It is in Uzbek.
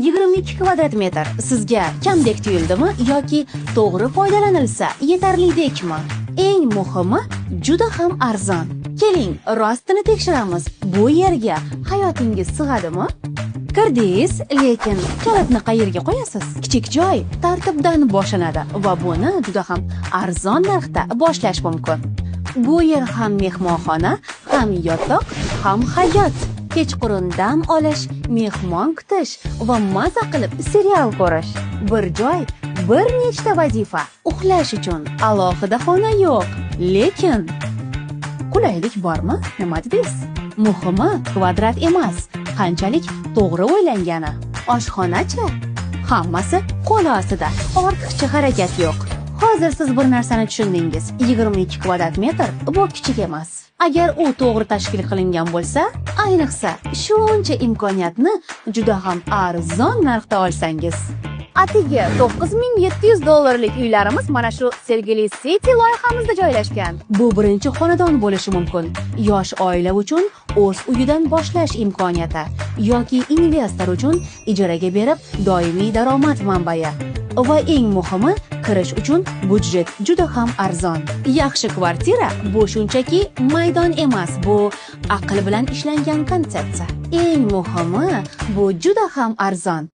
22 kvadrat metr sizga kamdek tuyuldimi yoki to'g'ri foydalanilsa yetarlidekmi? Eng muhimi, juda ham arzon. Keling, rostini tekshiramiz. Bu yerga hayotingiz sig'adimi? Kirdingiz, lekin kalitni qayerga qo'yasiz? Kichik joy tartibdan boshlanadi va buni juda ham arzon narxda boshlash mumkin. Bu yer ham mehmonxona, ham yotoq, ham hayot. Kechqurun dam olish, mehmon kutish va maza qilib serial ko'rish. Bir joy, bir nechta vazifa. Uxlash uchun alohida xona yo'q, lekin qulaylik bormi? Nima dedingiz? Muhimi kvadrat emas, qanchalik to'g'ri o'ylangani. Oshxonachi? Hammasi qo'l ostida, ortiqcha harakat yo'q. Hozir siz bir narsani tushundingiz. 22 kvadrat metr bu kichik emas. Agar u to'g'ri tashkil qilingan bo'lsa, ayniqsa shuncha imkoniyatni juda ham arzon narxda olsangiz. Atigi $9700 uylarimiz mana shu Sergeli City loyihamizda joylashgan. Bu birinchi xonadon bo'lishi mumkin. Yosh oila uchun o'z uyidan boshlash imkoniyati yoki investor uchun ijaraga berib doimiy daromad manbai. Va eng muhimi, kirish uchun budjet juda ham arzon. Yaxshi kvartira bu shunchaki maydon emas, bu aql bilan ishlangan konsepsiya. Eng muhimi, bu juda ham arzon.